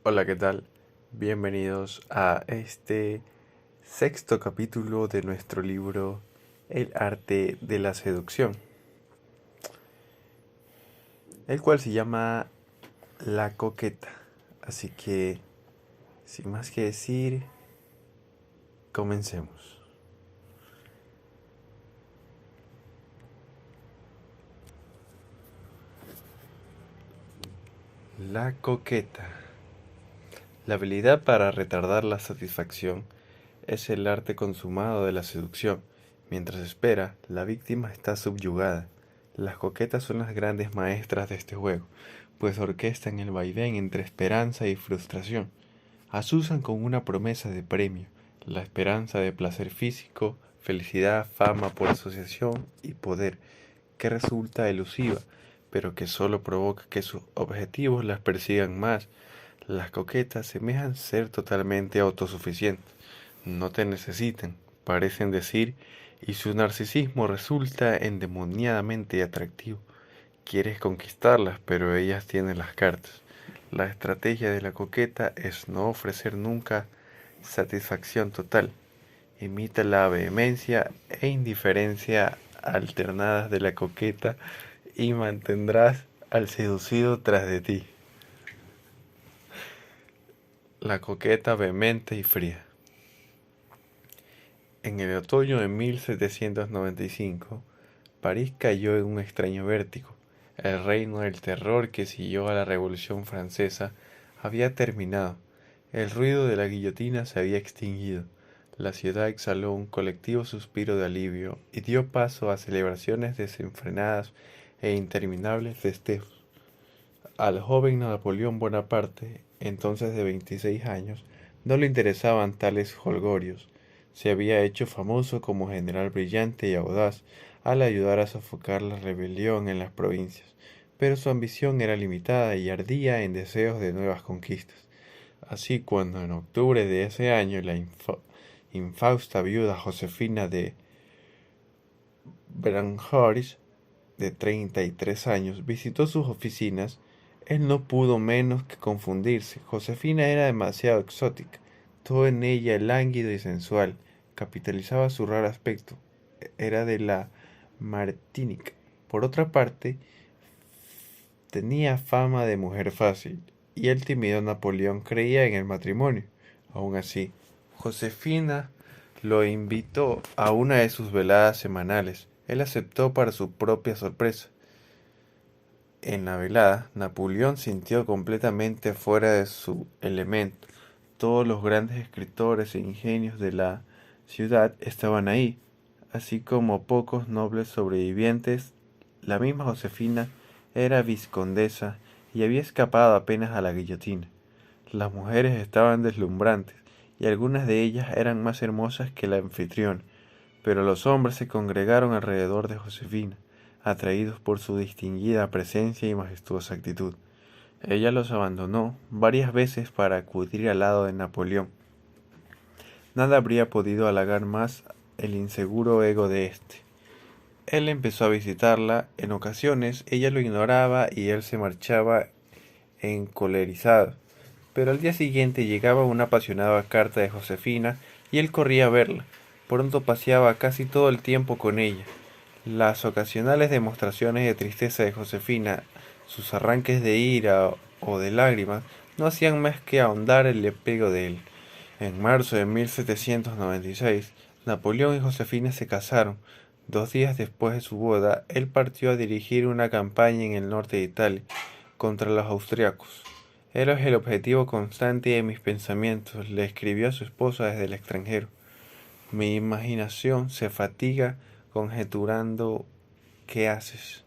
Hola, ¿qué tal? Bienvenidos a este sexto capítulo de nuestro libro El arte de la seducción, el cual se llama La coqueta. Así que, sin más que decir, comencemos. La coqueta. La habilidad para retardar la satisfacción es el arte consumado de la seducción. Mientras espera, la víctima está subyugada. Las coquetas son las grandes maestras de este juego, pues orquestan el vaivén entre esperanza y frustración. Azusan con una promesa de premio, la esperanza de placer físico, felicidad, fama por asociación y poder, que resulta elusiva, pero que solo provoca que sus objetivos las persigan más. Las coquetas semejan ser totalmente autosuficientes, no te necesitan, parecen decir, y su narcisismo resulta endemoniadamente atractivo. Quieres conquistarlas, pero ellas tienen las cartas. La estrategia de la coqueta es no ofrecer nunca satisfacción total. Imita la vehemencia e indiferencia alternadas de la coqueta y mantendrás al seducido tras de ti. La coqueta vehemente y fría. En el otoño de 1795, París cayó en un extraño vértigo. El reino del terror que siguió a la Revolución Francesa había terminado. El ruido de la guillotina se había extinguido. La ciudad exhaló un colectivo suspiro de alivio y dio paso a celebraciones desenfrenadas e interminables festejos. Al joven Napoleón Bonaparte, entonces de 26 años, no le interesaban tales jolgorios. Se había hecho famoso como general brillante y audaz al ayudar a sofocar la rebelión en las provincias, pero su ambición era limitada y ardía en deseos de nuevas conquistas. Así, cuando en octubre de ese año la infausta viuda Josefina de Branhorst, de 33 años, visitó sus oficinas, él no pudo menos que confundirse. Josefina era demasiado exótica, todo en ella lánguido y sensual, capitalizaba su raro aspecto, era de la Martinica. Por otra parte, tenía fama de mujer fácil, y el tímido Napoleón creía en el matrimonio. Aun así, Josefina lo invitó a una de sus veladas semanales. Él aceptó para su propia sorpresa. En la velada, Napoleón sintió completamente fuera de su elemento. Todos los grandes escritores e ingenios de la ciudad estaban ahí, así como pocos nobles sobrevivientes. La misma Josefina era vizcondesa y había escapado apenas a la guillotina. Las mujeres estaban deslumbrantes, y algunas de ellas eran más hermosas que la anfitriona, pero los hombres se congregaron alrededor de Josefina, atraídos por su distinguida presencia y majestuosa actitud. Ella los abandonó varias veces para acudir al lado de Napoleón. Nada habría podido halagar más el inseguro ego de éste. Él empezó a visitarla, en ocasiones ella lo ignoraba y él se marchaba encolerizado. Pero al día siguiente llegaba una apasionada carta de Josefina y él corría a verla. Pronto paseaba casi todo el tiempo con ella. Las ocasionales demostraciones de tristeza de Josefina, sus arranques de ira o de lágrimas, no hacían más que ahondar el apego de él. En marzo de 1796, Napoleón y Josefina se casaron. 2 días después de su boda, él partió a dirigir una campaña en el norte de Italia contra los austriacos. Eres el objetivo constante de mis pensamientos, le escribió a su esposa desde el extranjero. Mi imaginación se fatiga conjeturando qué haces.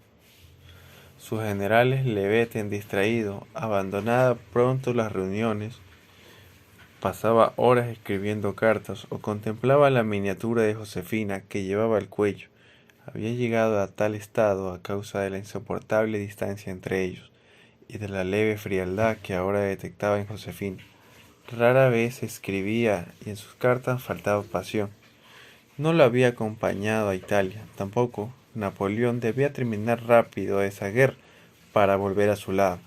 Sus generales le veten distraído, abandonada pronto las reuniones, pasaba horas escribiendo cartas o contemplaba la miniatura de Josefina que llevaba al cuello. Había llegado a tal estado a causa de la insoportable distancia entre ellos y de la leve frialdad que ahora detectaba en Josefina. Rara vez escribía y en sus cartas faltaba pasión. No lo había acompañado a Italia, tampoco. Napoleón debía terminar rápido esa guerra para volver a su lado.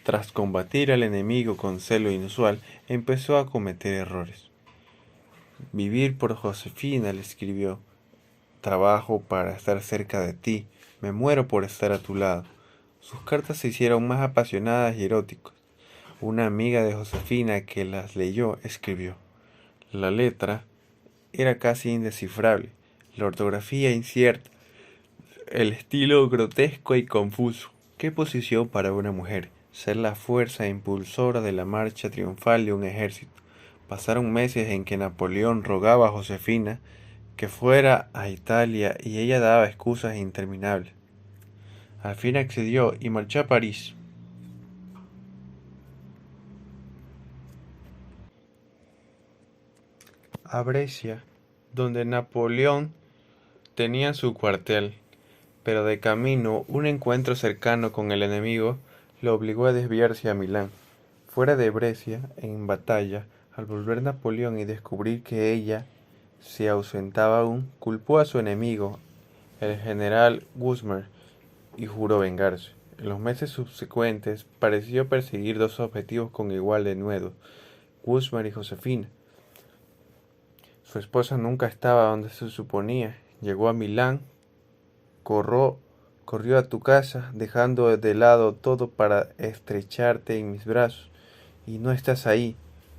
Tras combatir al enemigo con celo inusual, empezó a cometer errores. Vivir por Josefina, le escribió. Trabajo para estar cerca de ti. Me muero por estar a tu lado. Sus cartas se hicieron más apasionadas y eróticas. Una amiga de Josefina que las leyó escribió. La letra era casi indescifrable, la ortografía incierta, el estilo grotesco y confuso. ¿Qué posición para una mujer? Ser la fuerza impulsora de la marcha triunfal de un ejército. Pasaron meses en que Napoleón rogaba a Josefina que fuera a Italia y ella daba excusas interminables. Al fin accedió y marchó a París. A Brescia, donde Napoleón tenía su cuartel, pero de camino un encuentro cercano con el enemigo lo obligó a desviarse a Milán. Fuera de Brescia, en batalla, al volver Napoleón y descubrir que ella se ausentaba aún, culpó a su enemigo, el general Gusmer, y juró vengarse. En los meses subsecuentes pareció perseguir dos objetivos con igual denuedo, Gusmer y Josefina. Su esposa nunca estaba donde se suponía. Llegó a Milán, corrió, corrió a tu casa, dejando de lado todo para estrecharte en mis brazos. Y no estás ahí.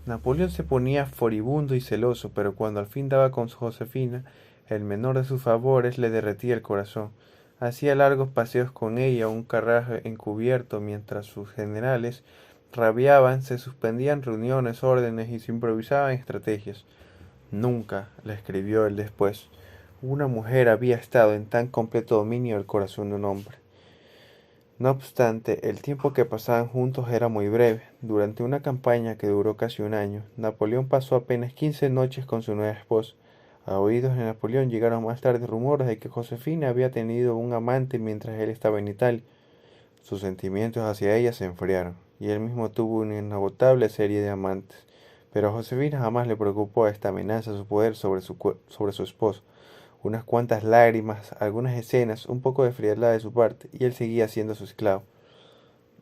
Napoleón se ponía furibundo y celoso, pero cuando al fin daba con Josefina, el menor de sus favores le derretía el corazón. Hacía largos paseos con ella, un carruaje encubierto, mientras sus generales rabiaban, se suspendían reuniones, órdenes y se improvisaban estrategias. Nunca, le escribió él después, una mujer había estado en tan completo dominio del corazón de un hombre. No obstante, el tiempo que pasaban juntos era muy breve. Durante una campaña que duró casi un año, Napoleón pasó apenas 15 noches con su nueva esposa. A oídos de Napoleón llegaron más tarde rumores de que Josefina había tenido un amante mientras él estaba en Italia. Sus sentimientos hacia ella se enfriaron, y él mismo tuvo una inagotable serie de amantes. Pero a Josefina jamás le preocupó esta amenaza su poder sobre su esposo. Unas cuantas lágrimas, algunas escenas, un poco de frialdad de su parte, y él seguía siendo su esclavo.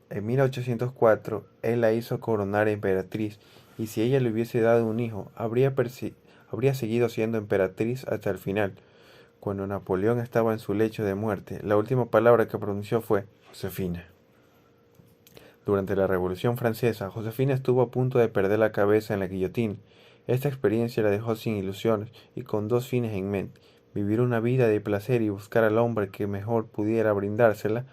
En 1804, él la hizo coronar emperatriz, y si ella le hubiese dado un hijo, habría seguido siendo emperatriz hasta el final. Cuando Napoleón estaba en su lecho de muerte, la última palabra que pronunció fue Josefina. Durante la Revolución Francesa, Josefina estuvo a punto de perder la cabeza en la guillotina. Esta experiencia la dejó sin ilusiones y con dos fines en mente: vivir una vida de placer y buscar al hombre que mejor pudiera brindársela.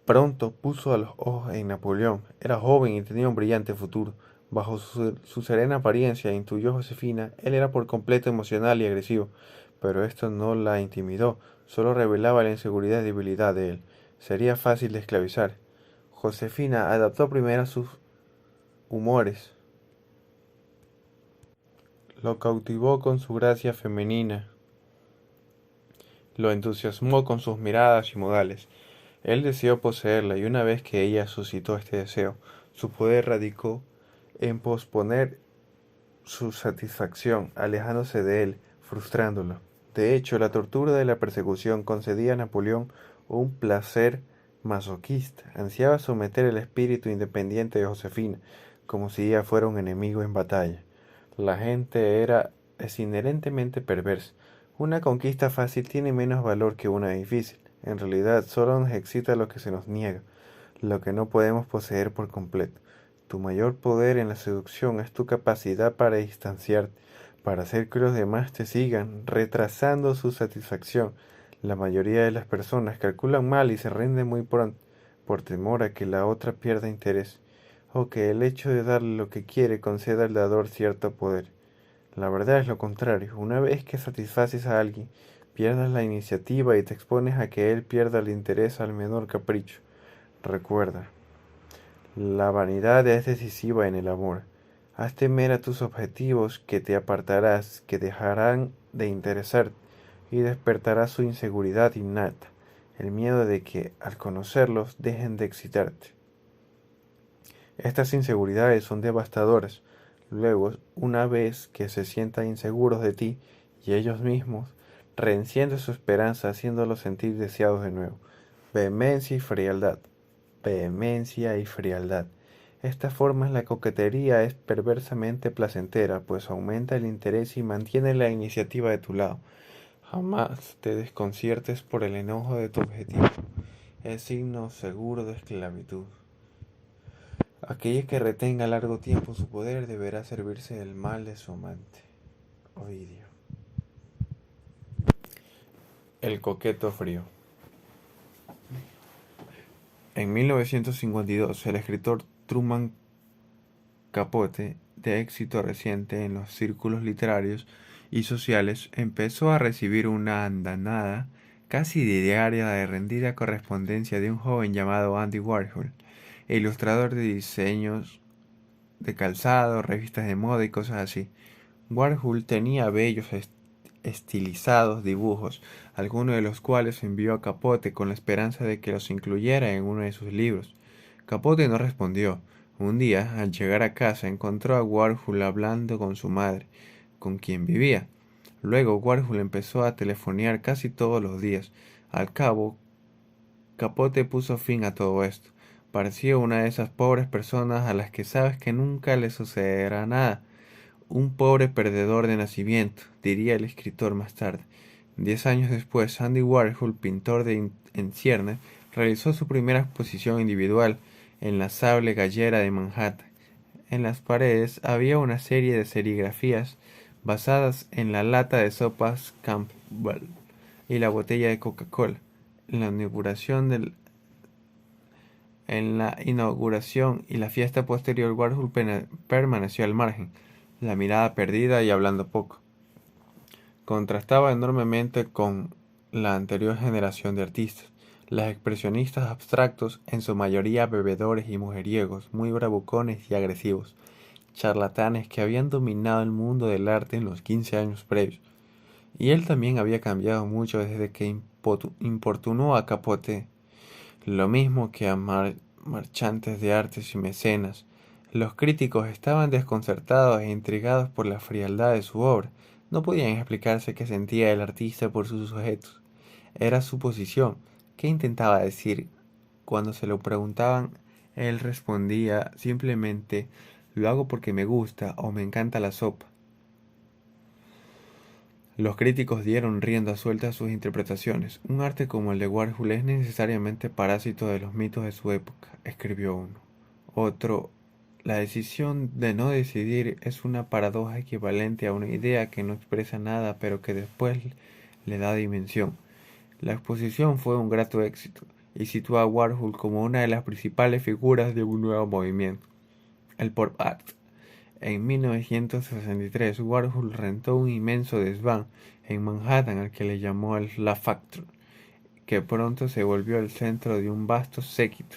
Pronto puso los ojos en Napoleón. Era joven y tenía un brillante futuro. Bajo su serena apariencia, intuyó Josefina, él era por completo emocional y agresivo, pero esto no la intimidó, solo revelaba la inseguridad y debilidad de él. Sería fácil de esclavizar. Josefina adaptó primero sus humores. Lo cautivó con su gracia femenina, lo entusiasmó con sus miradas y modales. Él deseó poseerla y una vez que ella suscitó este deseo, su poder radicó en posponer su satisfacción, alejándose de él, frustrándolo. De hecho, la tortura de la persecución concedía a Napoleón un placer masoquista. Ansiaba someter el espíritu independiente de Josefina, como si ella fuera un enemigo en batalla. La gente es inherentemente perversa. Una conquista fácil tiene menos valor que una difícil. En realidad, solo nos excita lo que se nos niega, lo que no podemos poseer por completo. Tu mayor poder en la seducción es tu capacidad para distanciarte, para hacer que los demás te sigan, retrasando su satisfacción. La mayoría de las personas calculan mal y se rinden muy pronto, por temor a que la otra pierda interés, o que el hecho de darle lo que quiere conceda al dador cierto poder. La verdad es lo contrario. Una vez que satisfaces a alguien, pierdas la iniciativa y te expones a que él pierda el interés al menor capricho. Recuerda, la vanidad es decisiva en el amor. Haz temer a tus objetivos que te apartarás, que dejarán de interesarte y despertarás su inseguridad innata, el miedo de que, al conocerlos, dejen de excitarte. Estas inseguridades son devastadoras. Luego, una vez que se sientan inseguros de ti y ellos mismos, reenciende su esperanza haciéndolos sentir deseados de nuevo. Vehemencia y frialdad. vehemencia y frialdad. Esta forma en la coquetería es perversamente placentera, pues aumenta el interés y mantiene la iniciativa de tu lado. Jamás te desconciertes por el enojo de tu objetivo. Es signo seguro de esclavitud. Aquella que retenga largo tiempo su poder deberá servirse del mal de su amante. Ovidio. El coqueto frío. En 1952, el escritor Truman Capote, de éxito reciente en los círculos literarios y sociales, empezó a recibir una andanada casi diaria de rendida correspondencia de un joven llamado Andy Warhol, ilustrador de diseños de calzado, revistas de moda y cosas así. Warhol tenía bellos estilizados dibujos, algunos de los cuales envió a Capote con la esperanza de que los incluyera en uno de sus libros. Capote no respondió. Un día, al llegar a casa, encontró a Warhol hablando con su madre, con quien vivía. Luego Warhol empezó a telefonear casi todos los días. Al cabo, Capote puso fin a todo esto. Parecía una de esas pobres personas a las que sabes que nunca les sucederá nada. Un pobre perdedor de nacimiento, diría el escritor más tarde. 10 años después, Andy Warhol, pintor en ciernes, realizó su primera exposición individual en la Sable Gallera de Manhattan. En las paredes había una serie de serigrafías basadas en la lata de sopas Campbell y la botella de Coca-Cola. En la inauguración y la fiesta posterior, Warhol permaneció al margen, la mirada perdida y hablando poco. Contrastaba enormemente con la anterior generación de artistas, los expresionistas abstractos, en su mayoría bebedores y mujeriegos, muy bravucones y agresivos, charlatanes que habían dominado el mundo del arte en los 15 años previos. Y él también había cambiado mucho desde que importunó a Capote, lo mismo que a marchantes de artes y mecenas. Los críticos estaban desconcertados e intrigados por la frialdad de su obra. No podían explicarse qué sentía el artista por sus sujetos. Era su posición. ¿Qué intentaba decir? Cuando se lo preguntaban, él respondía simplemente: lo hago porque me gusta o me encanta la sopa. Los críticos dieron rienda suelta a sus interpretaciones. Un arte como el de Warhol es necesariamente parásito de los mitos de su época, escribió uno. Otro: la decisión de no decidir es una paradoja equivalente a una idea que no expresa nada pero que después le da dimensión. La exposición fue un grato éxito y situó a Warhol como una de las principales figuras de un nuevo movimiento, el pop art. En 1963, Warhol rentó un inmenso desván en Manhattan al que le llamó el La Factory, que pronto se volvió el centro de un vasto séquito.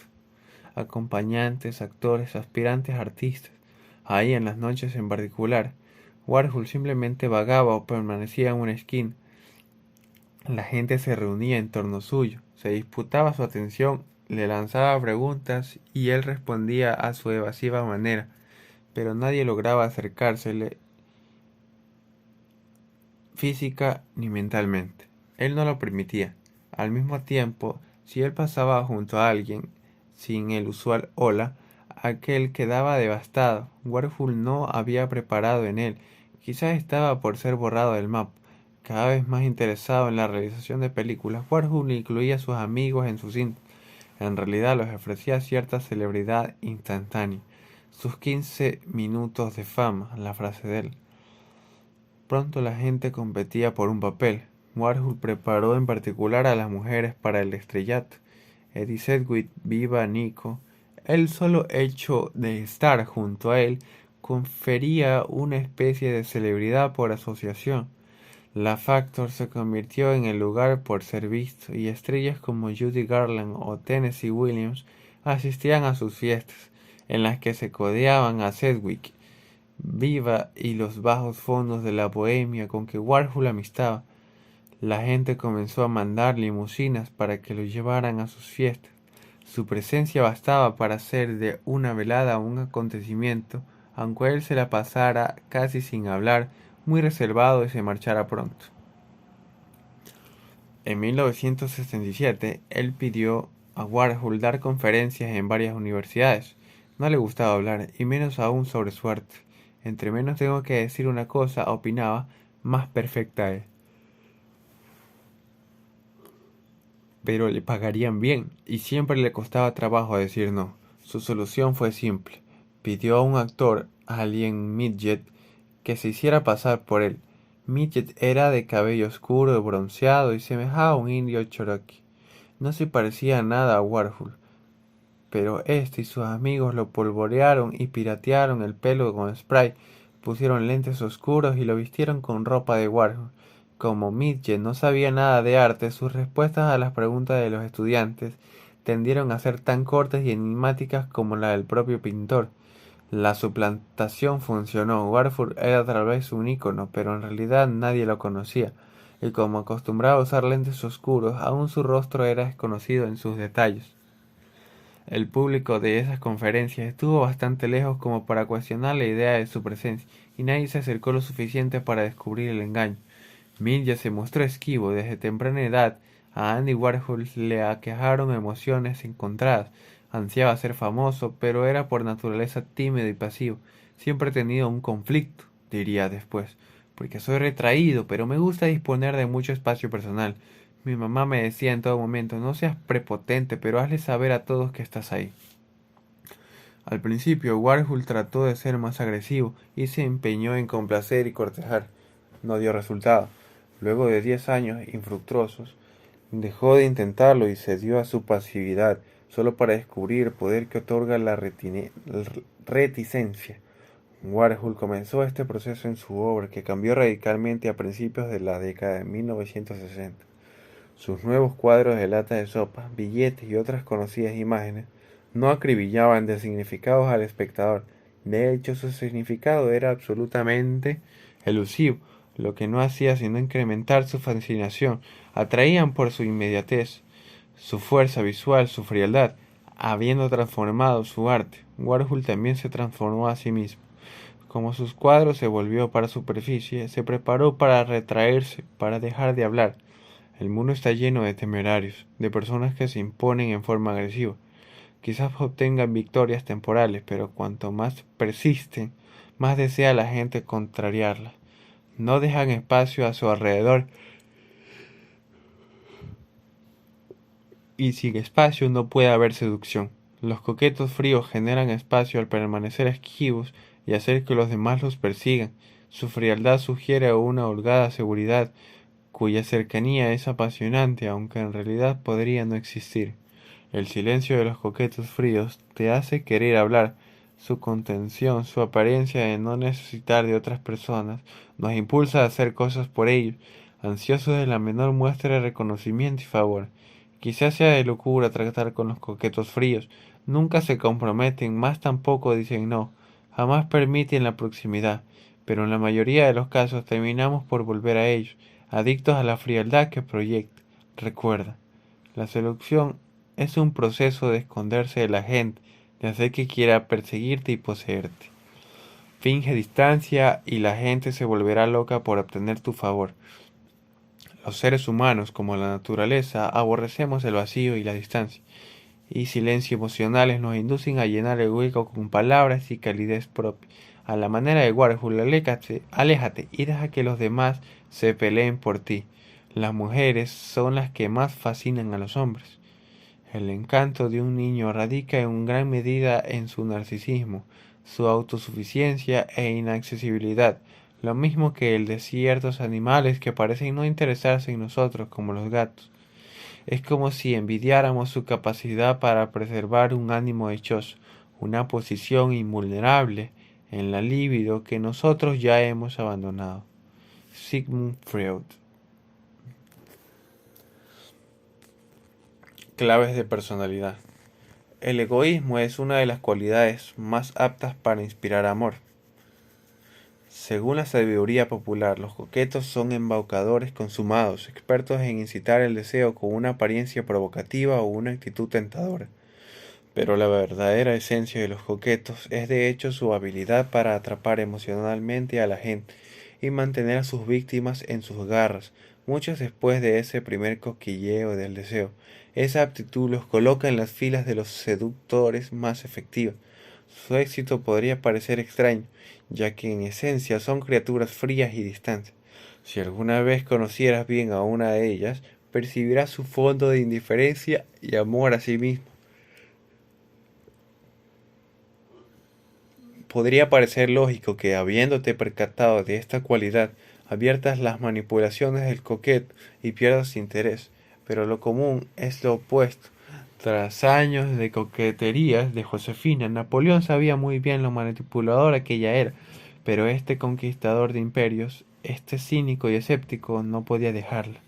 Acompañantes, actores, aspirantes artistas. Ahí en las noches en particular, Warhol simplemente vagaba o permanecía en una esquina. La gente se reunía en torno suyo, se disputaba su atención, le lanzaba preguntas y él respondía a su evasiva manera, pero nadie lograba acercársele física ni mentalmente. Él no lo permitía. Al mismo tiempo, si él pasaba junto a alguien, sin el usual hola, aquel quedaba devastado. Warhol no había preparado en él. Quizás estaba por ser borrado del mapa. Cada vez más interesado en la realización de películas, Warhol incluía a sus amigos en sus cintas. En realidad les ofrecía cierta celebridad instantánea. Sus 15 minutos de fama, la frase de él. Pronto la gente competía por un papel. Warhol preparó en particular a las mujeres para el estrellato. Eddie Sedgwick, Viva, Nico. El solo hecho de estar junto a él confería una especie de celebridad por asociación. La Factor se convirtió en el lugar por ser visto, y estrellas como Judy Garland o Tennessee Williams asistían a sus fiestas, en las que se codeaban a Sedgwick, Viva y los bajos fondos de la bohemia con que Warhol amistaba. La gente comenzó a mandar limusinas para que lo llevaran a sus fiestas. Su presencia bastaba para hacer de una velada un acontecimiento, aunque él se la pasara casi sin hablar, muy reservado y se marchara pronto. En 1967, él pidió a Warhol dar conferencias en varias universidades. No le gustaba hablar, y menos aún sobre su arte. Entre menos tengo que decir una cosa, opinaba, más perfecta es. Pero le pagarían bien, y siempre le costaba trabajo decir no. Su solución fue simple. Pidió a un actor, Alien Midget, que se hiciera pasar por él. Midget era de cabello oscuro, bronceado y semejaba a un indio cherokee. No se parecía nada a Warhol, pero este y sus amigos lo polvorearon y piratearon el pelo con spray, pusieron lentes oscuros y lo vistieron con ropa de Warhol. Como Midget no sabía nada de arte, sus respuestas a las preguntas de los estudiantes tendieron a ser tan cortas y enigmáticas como la del propio pintor. La suplantación funcionó. Warford era tal vez un ícono, pero en realidad nadie lo conocía, y como acostumbraba a usar lentes oscuros, aún su rostro era desconocido en sus detalles. El público de esas conferencias estuvo bastante lejos como para cuestionar la idea de su presencia, y nadie se acercó lo suficiente para descubrir el engaño. Mill se mostró esquivo desde temprana edad. A Andy Warhol le aquejaron emociones encontradas. Ansiaba ser famoso, pero era por naturaleza tímido y pasivo. Siempre he tenido un conflicto, diría después, porque soy retraído, pero me gusta disponer de mucho espacio personal. Mi mamá me decía en todo momento, no seas prepotente, pero hazle saber a todos que estás ahí. Al principio, Warhol trató de ser más agresivo y se empeñó en complacer y cortejar. No dio resultado. Luego de 10 años infructuosos, dejó de intentarlo y cedió a su pasividad, solo para descubrir el poder que otorga la reticencia. Warhol comenzó este proceso en su obra, que cambió radicalmente a principios de la década de 1960. Sus nuevos cuadros de lata de sopa, billetes y otras conocidas imágenes no acribillaban de significados al espectador. De hecho, su significado era absolutamente elusivo, lo que no hacía sino incrementar su fascinación. Atraían por su inmediatez, su fuerza visual, su frialdad. Habiendo transformado su arte, Warhol también se transformó a sí mismo. Como sus cuadros se volvió para superficie, se preparó para retraerse, para dejar de hablar. El mundo está lleno de temerarios, de personas que se imponen en forma agresiva. Quizás obtengan victorias temporales, pero cuanto más persisten, más desea la gente contrariarlas. No dejan espacio a su alrededor, y sin espacio no puede haber seducción. Los coquetos fríos generan espacio al permanecer esquivos y hacer que los demás los persigan. Su frialdad sugiere una holgada seguridad, cuya cercanía es apasionante, aunque en realidad podría no existir. El silencio de los coquetos fríos te hace querer hablar. Su contención, su apariencia de no necesitar de otras personas, nos impulsa a hacer cosas por ellos, ansiosos de la menor muestra de reconocimiento y favor. Quizás sea de locura tratar con los coquetos fríos. Nunca se comprometen, más tampoco dicen no. Jamás permiten la proximidad, pero en la mayoría de los casos terminamos por volver a ellos, adictos a la frialdad que proyecta. Recuerda, la seducción es un proceso de esconderse de la gente, de hacer que quiera perseguirte y poseerte. Finge distancia y la gente se volverá loca por obtener tu favor. Los seres humanos, como la naturaleza, aborrecemos el vacío y la distancia, y silencio emocionales nos inducen a llenar el hueco con palabras y calidez propia. A la manera de Warhol, aléjate y deja que los demás se peleen por ti. Las mujeres son las que más fascinan a los hombres. El encanto de un niño radica en gran medida en su narcisismo, su autosuficiencia e inaccesibilidad, lo mismo que el de ciertos animales que parecen no interesarse en nosotros, como los gatos. Es como si envidiáramos su capacidad para preservar un ánimo hechoso, una posición invulnerable en la libido que nosotros ya hemos abandonado. Sigmund Freud. Claves de personalidad. El egoísmo es una de las cualidades más aptas para inspirar amor. Según la sabiduría popular, los coquetos son embaucadores consumados, expertos en incitar el deseo con una apariencia provocativa o una actitud tentadora. Pero la verdadera esencia de los coquetos es de hecho su habilidad para atrapar emocionalmente a la gente y mantener a sus víctimas en sus garras, muchos después de ese primer cosquilleo del deseo. Esa aptitud los coloca en las filas de los seductores más efectivos. Su éxito podría parecer extraño, ya que en esencia son criaturas frías y distantes. Si alguna vez conocieras bien a una de ellas, percibirás su fondo de indiferencia y amor a sí mismo. Podría parecer lógico que, habiéndote percatado de esta cualidad, abiertas las manipulaciones del coqueto y pierdas interés, pero lo común es lo opuesto. Tras años de coqueterías de Josefina, Napoleón sabía muy bien lo manipuladora que ella era, pero este conquistador de imperios, este cínico y escéptico, no podía dejarla.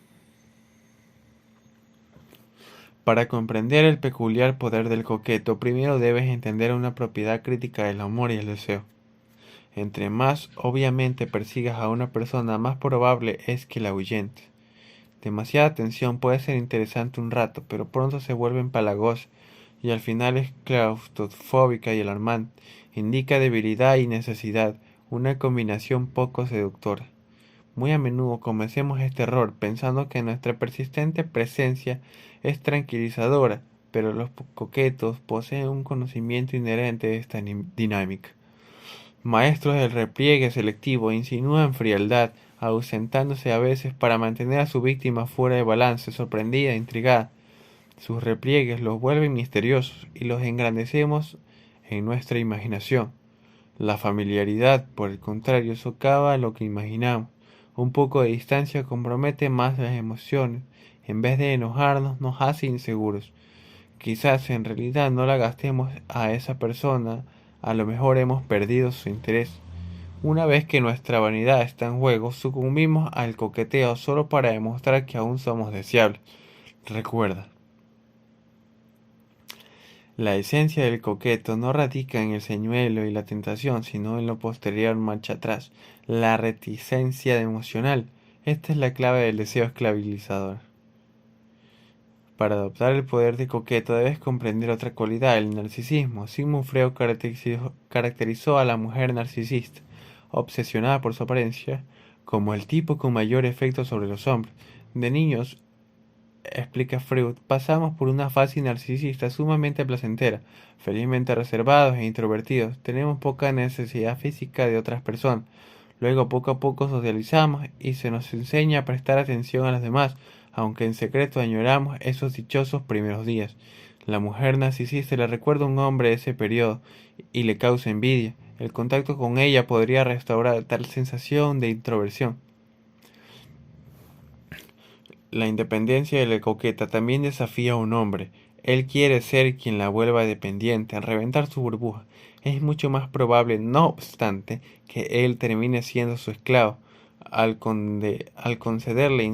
Para comprender el peculiar poder del coqueto, primero debes entender una propiedad crítica del amor y el deseo. Entre más obviamente persigas a una persona, más probable es que la ahuyentes. Demasiada atención puede ser interesante un rato, pero pronto se vuelve empalagosa y al final es claustrofóbica y alarmante. Indica debilidad y necesidad, una combinación poco seductora. Muy a menudo cometemos este error pensando que nuestra persistente presencia es tranquilizadora, pero los coquetos poseen un conocimiento inherente de esta dinámica. Maestros del repliegue selectivo insinúan frialdad, ausentándose a veces para mantener a su víctima fuera de balance, sorprendida, intrigada. Sus repliegues los vuelven misteriosos y los engrandecemos en nuestra imaginación. La familiaridad, por el contrario, socava lo que imaginamos. Un poco de distancia compromete más las emociones. En vez de enojarnos, nos hace inseguros. Quizás en realidad no la gastemos a esa persona, a lo mejor hemos perdido su interés. Una vez que nuestra vanidad está en juego, sucumbimos al coqueteo solo para demostrar que aún somos deseables. Recuerda, la esencia del coqueto no radica en el señuelo y la tentación, sino en lo posterior marcha atrás, la reticencia emocional. Esta es la clave del deseo esclavizador. Para adoptar el poder de coqueto debes comprender otra cualidad, el narcisismo. Sigmund Freud caracterizó a la mujer narcisista, obsesionada por su apariencia, como el tipo con mayor efecto sobre los hombres. De niños, explica Freud, pasamos por una fase narcisista sumamente placentera, felizmente reservados e introvertidos. Tenemos poca necesidad física de otras personas. Luego poco a poco socializamos y se nos enseña a prestar atención a los demás, aunque en secreto añoramos esos dichosos primeros días. La mujer narcisista le recuerda a un hombre de ese periodo y le causa envidia. El contacto con ella podría restaurar tal sensación de introversión. La independencia de la coqueta también desafía a un hombre. Él quiere ser quien la vuelva dependiente, reventar su burbuja. Es mucho más probable, no obstante, que él termine siendo su esclavo, al concederle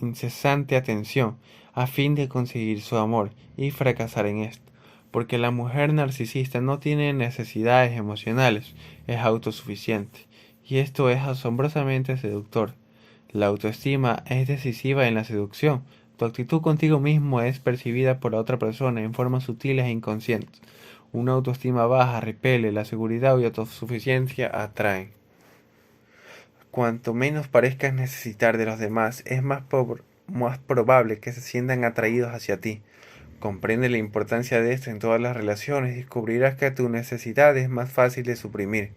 incesante atención, a fin de conseguir su amor, y fracasar en esto. Porque la mujer narcisista no tiene necesidades emocionales, es autosuficiente, y esto es asombrosamente seductor. La autoestima es decisiva en la seducción. Tu actitud contigo mismo es percibida por la otra persona en formas sutiles e inconscientes. Una autoestima baja repele, la seguridad y autosuficiencia atraen. Cuanto menos parezcas necesitar de los demás, es más probable que se sientan atraídos hacia ti. Comprende la importancia de esto en todas las relaciones y descubrirás que tu necesidad es más fácil de suprimir.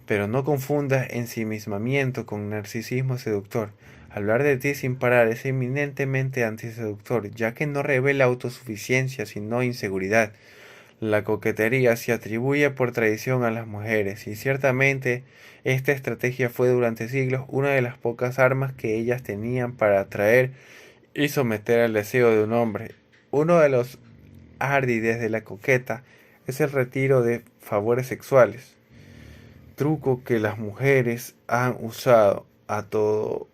Pero no confundas ensimismamiento con narcisismo seductor. Hablar de ti sin parar es eminentemente antiseductor, ya que no revela autosuficiencia, sino inseguridad. La coquetería se atribuye por tradición a las mujeres, y ciertamente esta estrategia fue durante siglos una de las pocas armas que ellas tenían para atraer y someter al deseo de un hombre. Uno de los ardides de la coqueta es el retiro de favores sexuales, truco que las mujeres han usado a todo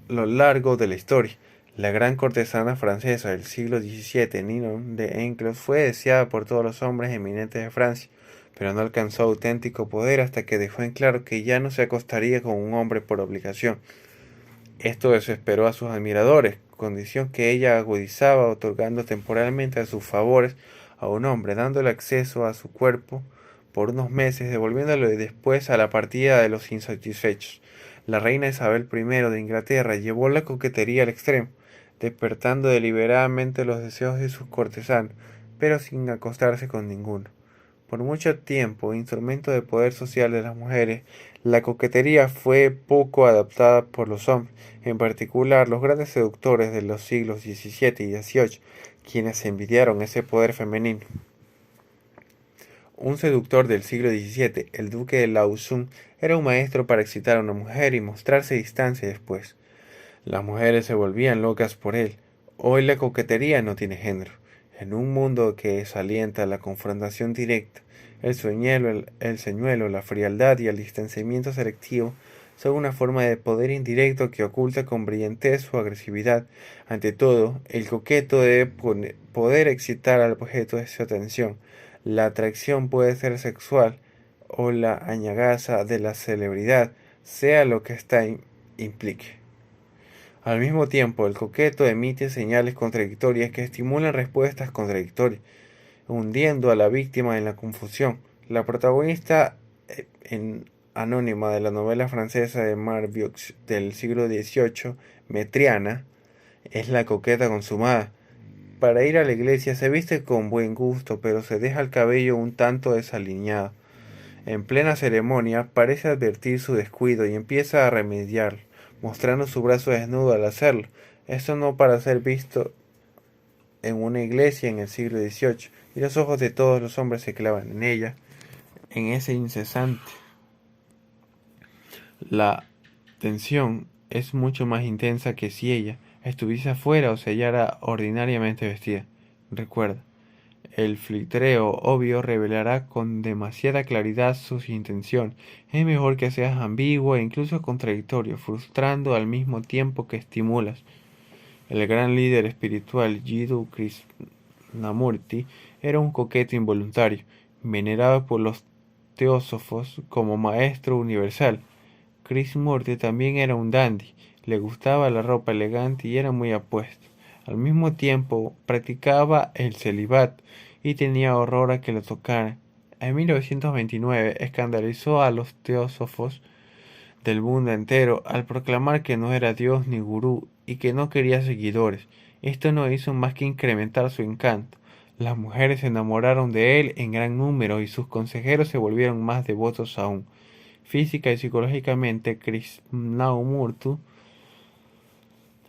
lo largo de la historia. La gran cortesana francesa del siglo XVII, Ninon de Enclos, fue deseada por todos los hombres eminentes de Francia, pero no alcanzó auténtico poder hasta que dejó en claro que ya no se acostaría con un hombre por obligación. Esto desesperó a sus admiradores, condición que ella agudizaba otorgando temporalmente a sus favores a un hombre, dándole acceso a su cuerpo por unos meses, devolviéndolo después a la partida de los insatisfechos. La reina Isabel I de Inglaterra llevó la coquetería al extremo. despertando deliberadamente los deseos de sus cortesanos, pero sin acostarse con ninguno. Por mucho tiempo, instrumento de poder social de las mujeres, la coquetería fue poco adaptada por los hombres, en particular los grandes seductores de los siglos XVII y XVIII, quienes envidiaron ese poder femenino. Un seductor del siglo XVII, el duque de Lauzun, era un maestro para excitar a una mujer y mostrarse distante después. Las mujeres se volvían locas por él. Hoy la coquetería no tiene género. En un mundo que desalienta la confrontación directa, el señuelo, la frialdad y el distanciamiento selectivo son una forma de poder indirecto que oculta con brillantez su agresividad. Ante todo, el coqueto debe poder excitar al objeto de su atención. La atracción puede ser sexual o la añagaza de la celebridad, sea lo que ésta implique. Al mismo tiempo, el coqueto emite señales contradictorias que estimulan respuestas contradictorias, hundiendo a la víctima en la confusión. La protagonista anónima de la novela francesa de Marvieux del siglo XVIII, Metriana, es la coqueta consumada. Para ir a la iglesia se viste con buen gusto, pero se deja el cabello un tanto desaliñado. En plena ceremonia parece advertir su descuido y empieza a remediarlo, mostrando su brazo desnudo al hacerlo. Esto no para ser visto en una iglesia en el siglo XVIII, y los ojos de todos los hombres se clavan en ella, en ese incesante. La tensión es mucho más intensa que si ella estuviese afuera o se hallara ordinariamente vestida. Recuerda, el filtreo obvio revelará con demasiada claridad sus intenciones. Es mejor que seas ambiguo e incluso contradictorio, frustrando al mismo tiempo que estimulas. El gran líder espiritual Jiddu Krishnamurti era un coqueto involuntario, venerado por los teósofos como maestro universal. Krishnamurti también era un dandy, le gustaba la ropa elegante y era muy apuesto. Al mismo tiempo practicaba el celibato y tenía horror a que lo tocaran. En 1929 escandalizó a los teósofos del mundo entero al proclamar que no era Dios ni gurú y que no quería seguidores. Esto no hizo más que incrementar su encanto. Las mujeres se enamoraron de él en gran número y sus consejeros se volvieron más devotos aún. Física y psicológicamente, Krishnamurti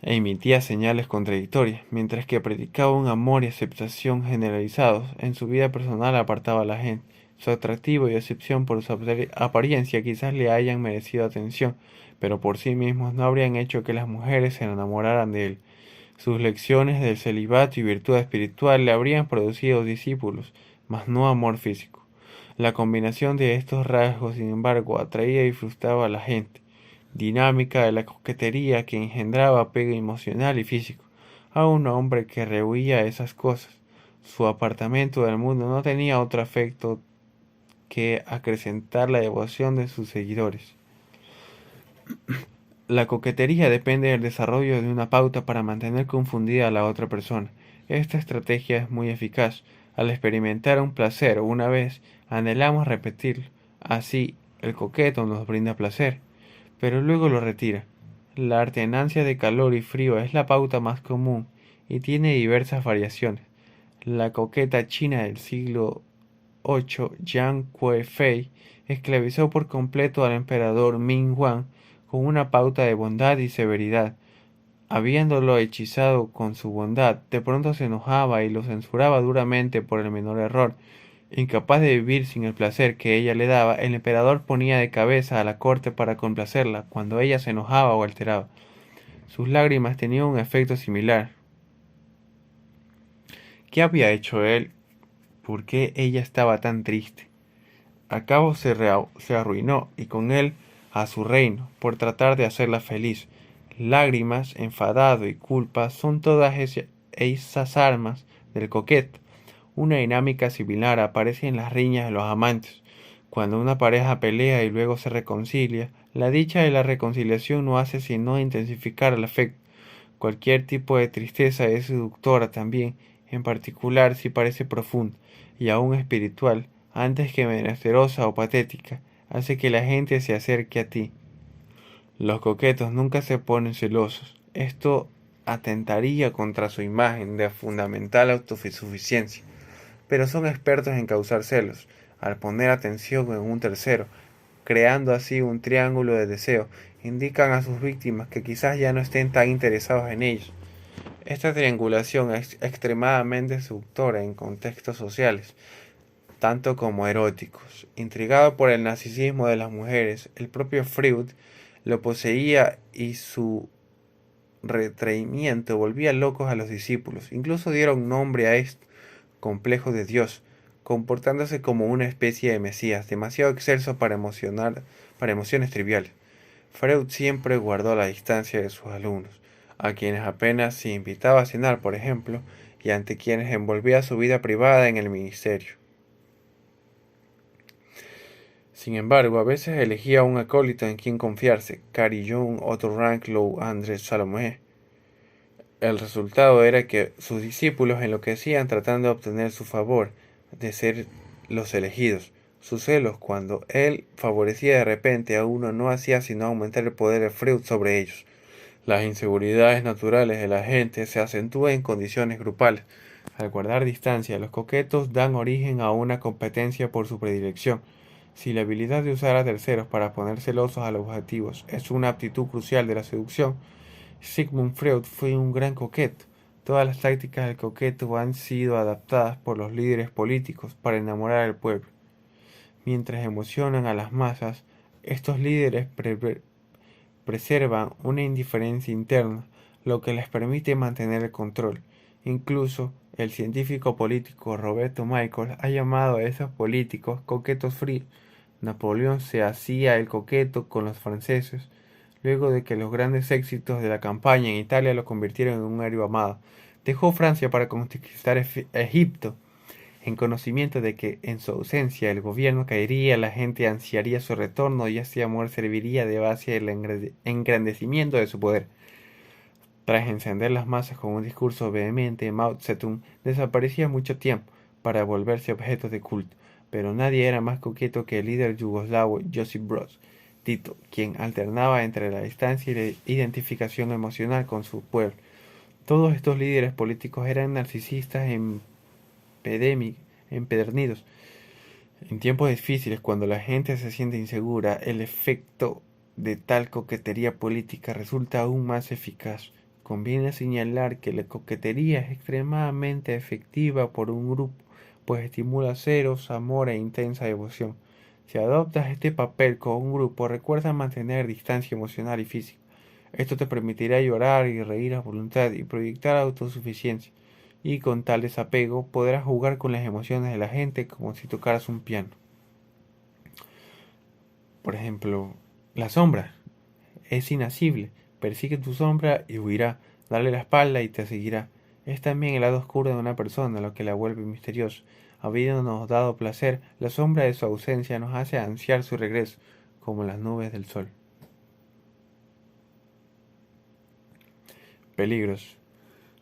emitía señales contradictorias, mientras que predicaba un amor y aceptación generalizados. En su vida personal apartaba a la gente. Su atractivo y excepción por su apariencia quizás le hayan merecido atención, pero por sí mismos no habrían hecho que las mujeres se enamoraran de él. Sus lecciones del celibato y virtud espiritual le habrían producido discípulos, mas no amor físico. La combinación de estos rasgos, sin embargo, atraía y frustraba a la gente. Dinámica de la coquetería que engendraba apego emocional y físico a un hombre que rehuía esas cosas. Su apartamento del mundo no tenía otro efecto que acrecentar la devoción de sus seguidores. La coquetería depende del desarrollo de una pauta para mantener confundida a la otra persona. Esta estrategia es muy eficaz. Al experimentar un placer una vez, anhelamos repetirlo. Así, el coqueto nos brinda placer, pero luego lo retira. La alternancia de calor y frío es la pauta más común y tiene diversas variaciones. La coqueta china del siglo VIII, Yang Kuei-fei, esclavizó por completo al emperador Ming Huang con una pauta de bondad y severidad. Habiéndolo hechizado con su bondad, de pronto se enojaba y lo censuraba duramente por el menor error. Incapaz de vivir sin el placer que ella le daba, el emperador ponía de cabeza a la corte para complacerla cuando ella se enojaba o alteraba. Sus lágrimas tenían un efecto similar. ¿Qué había hecho él? ¿Por qué ella estaba tan triste? A cabo se arruinó, y con él a su reino, por tratar de hacerla feliz. Lágrimas, enfadado y culpa son todas esas armas del coqueto. Una dinámica similar aparece en las riñas de los amantes. Cuando una pareja pelea y luego se reconcilia, la dicha de la reconciliación no hace sino intensificar el afecto. Cualquier tipo de tristeza es seductora también, en particular si parece profunda y aún espiritual, antes que menesterosa o patética, hace que la gente se acerque a ti. Los coquetos nunca se ponen celosos. Esto atentaría contra su imagen de fundamental autosuficiencia. Pero son expertos en causar celos, al poner atención en un tercero, creando así un triángulo de deseo, indican a sus víctimas que quizás ya no estén tan interesados en ellos. Esta triangulación es extremadamente seductora en contextos sociales, tanto como eróticos. Intrigado por el narcisismo de las mujeres, el propio Freud lo poseía y su retraimiento volvía locos a los discípulos. Incluso dieron nombre a esto, complejo de Dios, comportándose como una especie de Mesías, demasiado excelso para emociones triviales. Freud siempre guardó la distancia de sus alumnos, a quienes apenas se invitaba a cenar, por ejemplo, y ante quienes envolvía su vida privada en el ministerio. Sin embargo, a veces elegía un acólito en quien confiarse, Carl Jung, Otto Rank-Low, André Salomé. El resultado era que sus discípulos enloquecían tratando de obtener su favor, de ser los elegidos. Sus celos, cuando él favorecía de repente a uno, no hacía sino aumentar el poder de Freud sobre ellos. Las inseguridades naturales de la gente se acentúan en condiciones grupales. Al guardar distancia, los coquetos dan origen a una competencia por su predilección. Si la habilidad de usar a terceros para poner celosos a los objetivos es una aptitud crucial de la seducción, Sigmund Freud fue un gran coqueto. Todas las tácticas del coqueto han sido adaptadas por los líderes políticos para enamorar al pueblo. Mientras emocionan a las masas, estos líderes preservan una indiferencia interna, lo que les permite mantener el control. Incluso el científico político Roberto Michael ha llamado a esos políticos coquetos fríos. Napoleón se hacía el coqueto con los franceses, luego de que los grandes éxitos de la campaña en Italia lo convirtieron en un héroe amado. Dejó Francia para conquistar Egipto, en conocimiento de que en su ausencia el gobierno caería, la gente ansiaría su retorno y este amor serviría de base al engrandecimiento de su poder. Tras encender las masas con un discurso vehemente, Mao Zedong desaparecía mucho tiempo para volverse objeto de culto, pero nadie era más coqueto que el líder yugoslavo Josip Broz Tito, quien alternaba entre la distancia y la identificación emocional con su pueblo. Todos estos líderes políticos eran narcisistas empedernidos. En tiempos difíciles, cuando la gente se siente insegura, el efecto de tal coquetería política resulta aún más eficaz. Conviene señalar que la coquetería es extremadamente efectiva por un grupo, pues estimula celos, amor e intensa devoción. Si adoptas este papel con un grupo, recuerda mantener distancia emocional y física. Esto te permitirá llorar y reír a voluntad y proyectar autosuficiencia. Y con tal desapego podrás jugar con las emociones de la gente como si tocaras un piano. Por ejemplo, la sombra es inasible. Persigue tu sombra y huirá. Dale la espalda y te seguirá. Es también el lado oscuro de una persona lo que la vuelve misteriosa. Habiéndonos dado placer, la sombra de su ausencia nos hace ansiar su regreso, como las nubes del sol. Peligros.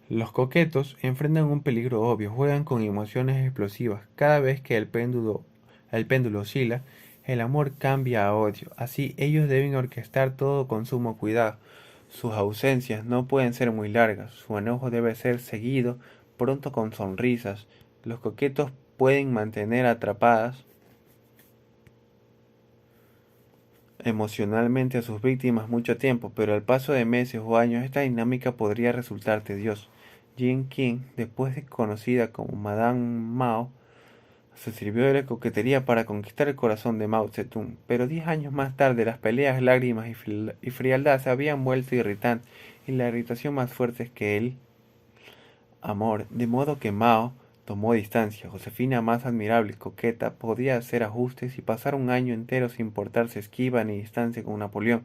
Los coquetos enfrentan un peligro obvio, juegan con emociones explosivas. Cada vez que el péndulo oscila, el amor cambia a odio. Así, ellos deben orquestar todo con sumo cuidado. Sus ausencias no pueden ser muy largas, su enojo debe ser seguido, pronto con sonrisas. Los coquetos pueden mantener atrapadas emocionalmente a sus víctimas mucho tiempo, pero al paso de meses o años esta dinámica podría resultar tediosa. Jean King, después de conocida como Madame Mao, se sirvió de la coquetería para conquistar el corazón de Mao Zedong, pero 10 años más tarde las peleas, lágrimas y frialdad se habían vuelto irritantes y la irritación más fuerte que el amor, de modo que Mao tomó distancia. Josefina, más admirable y coqueta, podía hacer ajustes y pasar un año entero sin portarse esquiva ni distancia con Napoleón.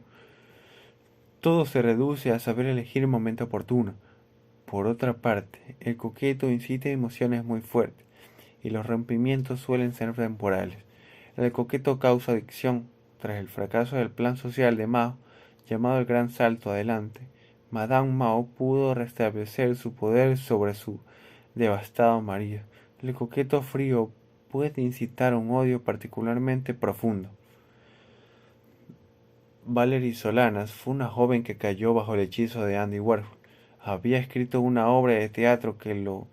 Todo se reduce a saber elegir el momento oportuno. Por otra parte, el coqueto incita emociones muy fuertes y los rompimientos suelen ser temporales. El coqueto causa adicción. Tras el fracaso del plan social de Mao, llamado el Gran Salto Adelante, Madame Mao pudo restablecer su poder sobre su devastado marido. El coqueto frío puede incitar un odio particularmente profundo. Valerie Solanas fue una joven que cayó bajo el hechizo de Andy Warhol. Había escrito una obra de teatro que lo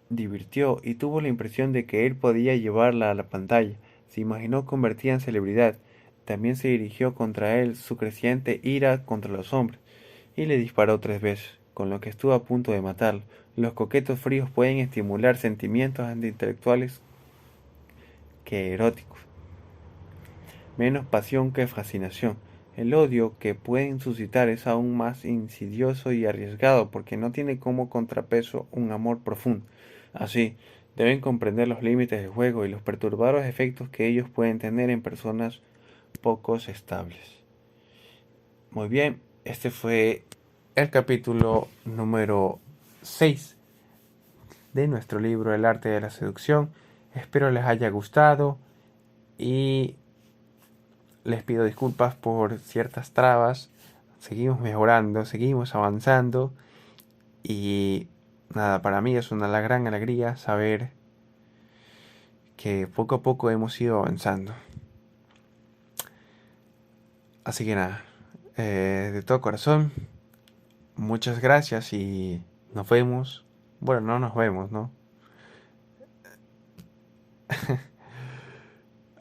divirtió y tuvo la impresión de que él podía llevarla a la pantalla. Se imaginó convertida en celebridad. También se dirigió contra él su creciente ira contra los hombres y le disparó 3 veces, con lo que estuvo a punto de matarlo. Los coquetos fríos pueden estimular sentimientos antiintelectuales que eróticos, menos pasión que fascinación. El odio que pueden suscitar es aún más insidioso y arriesgado porque no tiene como contrapeso un amor profundo. Así, deben comprender los límites del juego y los perturbadores efectos que ellos pueden tener en personas poco estables. Muy bien, este fue el capítulo número 6 de nuestro libro El arte de la seducción. Espero les haya gustado y les pido disculpas por ciertas trabas. Seguimos mejorando, seguimos avanzando y nada, para mí es una gran alegría saber que poco a poco hemos ido avanzando. Así que nada, de todo corazón, muchas gracias y nos vemos. Bueno, no nos vemos, ¿no?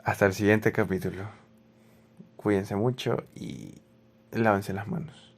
Hasta el siguiente capítulo. Cuídense mucho y lávense las manos.